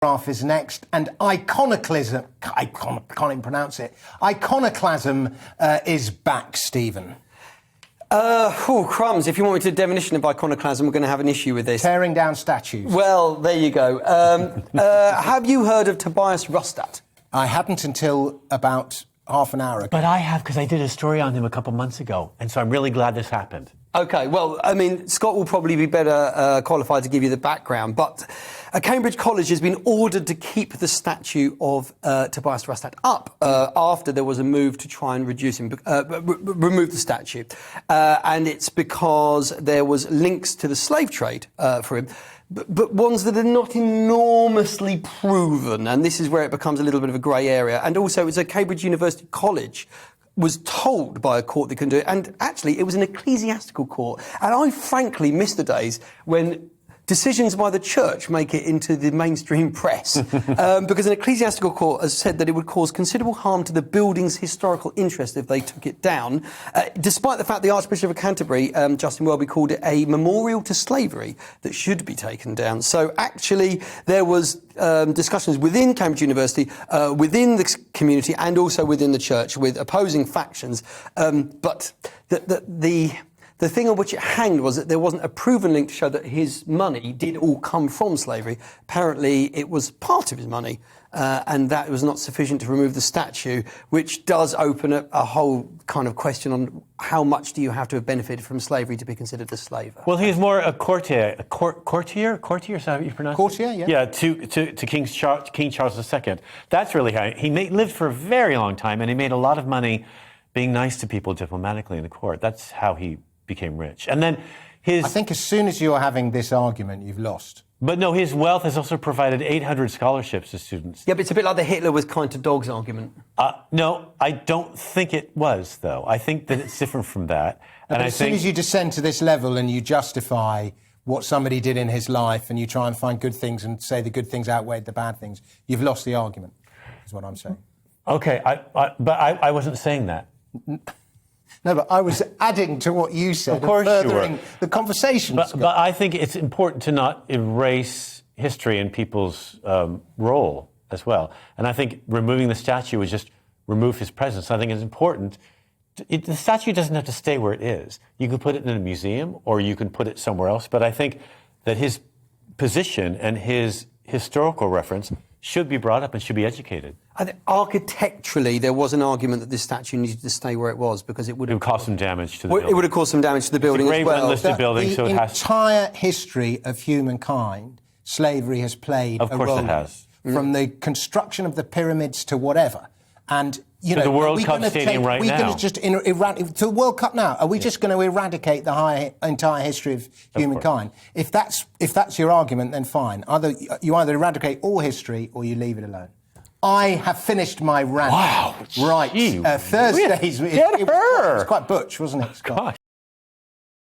Graph is next, and iconoclasm, I can't even pronounce it, iconoclasm is back, Stephen. Crumbs, if you want me to definition of iconoclasm, we're going to have an issue with this. Tearing down statues. Well, there you go. Have you heard of Tobias Rustat? I hadn't until about half an hour ago. But I have, because I did a story on him a couple months ago, and so I'm really glad this happened. OK, well, I mean, Scott will probably be better qualified to give you the background, but Cambridge College has been ordered to keep the statue of Tobias Rustat up after there was a move to try and reduce him, remove the statue. And it's because there was links to the slave trade for him, but ones that are not enormously proven. And this is where it becomes a little bit of a grey area. And also, it's a Cambridge University college was told by a court they couldn't do it. And actually, it was an ecclesiastical court. And I frankly miss the days when decisions by the church make it into the mainstream press. Because an ecclesiastical court has said that it would cause considerable harm to the building's historical interest if they took it down, despite the fact the Archbishop of Canterbury, Justin Welby, called it a memorial to slavery that should be taken down. So actually, there was discussions within Cambridge University, within the community, and also within the church with opposing factions. But the thing on which it hanged was that there wasn't a proven link to show that his money did all come from slavery. Apparently, it was part of his money, and that was not sufficient to remove the statue, which does open up a whole kind of question on how much do you have to have benefited from slavery to be considered a slave. Well, he's more a courtier, is that how you pronounce it? Courtier, yeah. Yeah, to King Charles II. That's really how he lived for a very long time, and he made a lot of money being nice to people diplomatically in the court. That's how he became rich. And then I think as soon as you're having this argument, you've lost. But no, his wealth has also provided 800 scholarships to students. Yeah, but it's a bit like the Hitler was kind to dogs argument. No, I don't think it was, though. I think that it's different from that. And as soon as you descend to this level and you justify what somebody did in his life and you try and find good things and say the good things outweighed the bad things, you've lost the argument, is what I'm saying. OK, but I wasn't saying that. No, but I was adding to what you said, of course, furthering the conversation. But I think it's important to not erase history and people's role as well. And I think removing the statue would just remove his presence. I think it's important. The statue doesn't have to stay where it is. You can put it in a museum or you can put it somewhere else. But I think that his position and his historical reference should be brought up and should be educated. I think architecturally, there was an argument that this statue needed to stay where it was because it would have caused some damage to the building. It would have caused some damage to the building as well. Unlisted building, so it has the entire history of humankind, slavery has played a role. Of course it has. From the construction of the pyramids to whatever. And you know, the World Cup stadium right now. We're going to just to the World Cup now. Are we just going to eradicate the entire history of humankind? If that's your argument, then fine. You either eradicate all history or you leave it alone. I have finished my rant. Wow. Right. Thursdays. It was quite butch, wasn't it, Scott? Gosh.